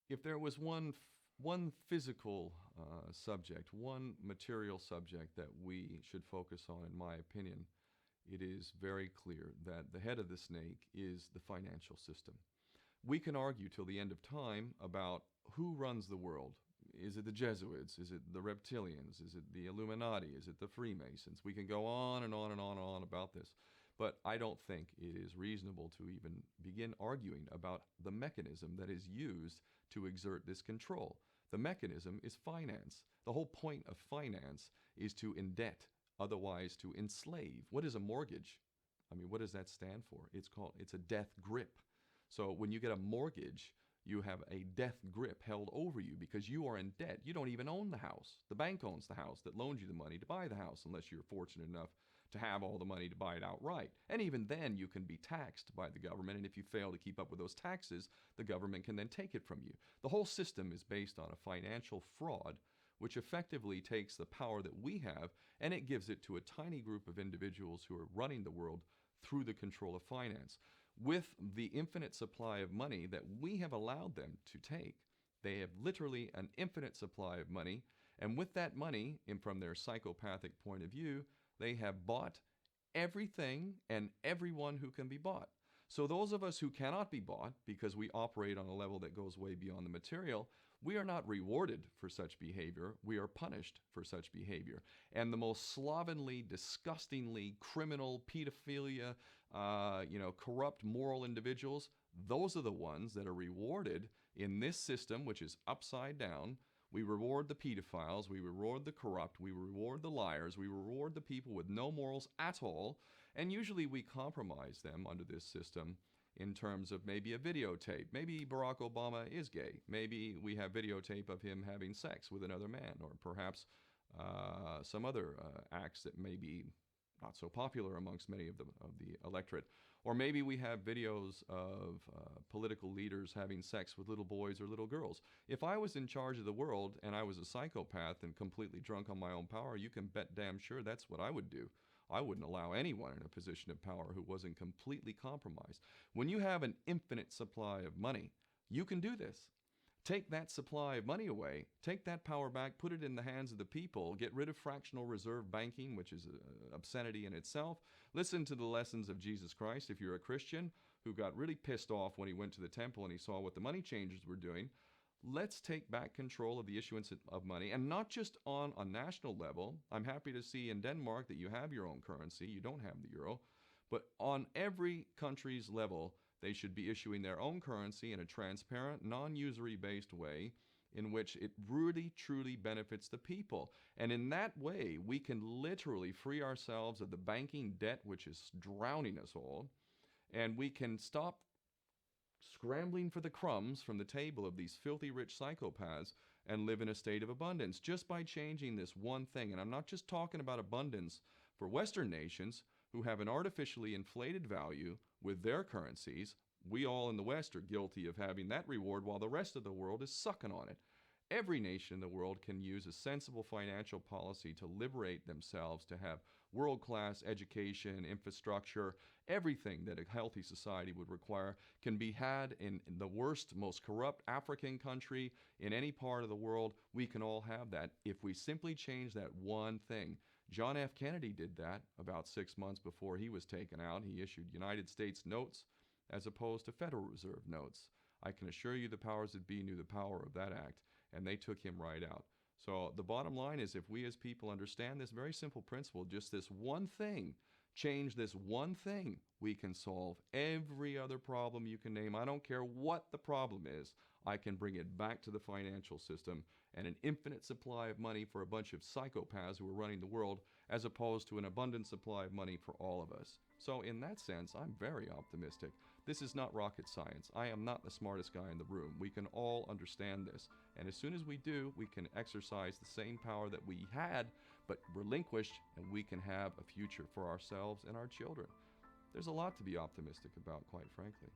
If there was one physical subject, one material subject that we should focus on, in my opinion, it is very clear that the head of the snake is the financial system. We can argue till the end of time about who runs the world. Is it the Jesuits? Is it the reptilians? Is it the Illuminati? Is it the Freemasons? We can go on and on and on and on about this. But I don't think it is reasonable to even begin arguing about the mechanism that is used to exert this control. The mechanism is finance. The whole point of finance is to indebt, otherwise to enslave. What is a mortgage? I mean, what does that stand for? It's a death grip. So when you get a mortgage, you have a death grip held over you because you are in debt. You don't even own the house. The bank owns the house that loaned you the money to buy the house, unless you're fortunate enough to have all the money to buy it outright. And even then, you can be taxed by the government, and if you fail to keep up with those taxes, the government can then take it from you. The whole system is based on a financial fraud which effectively takes the power that we have and it gives it to a tiny group of individuals who are running the world through the control of finance. With the infinite supply of money that we have allowed them to take, they have literally an infinite supply of money, and with that money, and from their psychopathic point of view, they have bought everything and everyone who can be bought. So those of us who cannot be bought because we operate on a level that goes way beyond the material, we are not rewarded for such behavior. We are punished for such behavior. And the most slovenly, disgustingly criminal, pedophilia, corrupt moral individuals, those are the ones that are rewarded in this system, which is upside down. We reward the pedophiles, we reward the corrupt, we reward the liars, we reward the people with no morals at all, and usually we compromise them under this system in terms of maybe a videotape. Maybe Barack Obama is gay. Maybe we have videotape of him having sex with another man, or perhaps some other acts that may be not so popular amongst many of the electorate. Or maybe we have videos of political leaders having sex with little boys or little girls. If I was in charge of the world and I was a psychopath and completely drunk on my own power, you can bet damn sure that's what I would do. I wouldn't allow anyone in a position of power who wasn't completely compromised. When you have an infinite supply of money, you can do this. Take that supply of money away, take that power back, put it in the hands of the people, get rid of fractional reserve banking, which is an obscenity in itself. Listen to the lessons of Jesus Christ. If you're a Christian who got really pissed off when he went to the temple and he saw what the money changers were doing, let's take back control of the issuance of money, and not just on a national level. I'm happy to see in Denmark that you have your own currency. You don't have the euro. But on every country's level, they should be issuing their own currency in a transparent, non-usury based way in which it really, truly benefits the people. And in that way, we can literally free ourselves of the banking debt which is drowning us all, and we can stop scrambling for the crumbs from the table of these filthy rich psychopaths and live in a state of abundance just by changing this one thing. And I'm not just talking about abundance for Western nations who have an artificially inflated value with their currencies. We all in the West are guilty of having that reward while the rest of the world is sucking on it. Every nation in the world can use a sensible financial policy to liberate themselves, to have world-class education, infrastructure. Everything that a healthy society would require can be had in the worst, most corrupt African country in any part of the world. We can all have that if we simply change that one thing. John F. Kennedy did that about 6 months before he was taken out. He issued United States notes as opposed to Federal Reserve notes. I can assure you the powers that be knew the power of that act, and they took him right out. So the bottom line is, if we as people understand this very simple principle, just this one thing, change this one thing, we can solve every other problem you can name. I don't care what the problem is. I can bring it back to the financial system and an infinite supply of money for a bunch of psychopaths who are running the world, as opposed to an abundant supply of money for all of us. So in that sense, I'm very optimistic. This is not rocket science. I am not the smartest guy in the room. We can all understand this. And as soon as we do, we can exercise the same power that we had, but relinquished, and we can have a future for ourselves and our children. There's a lot to be optimistic about, quite frankly.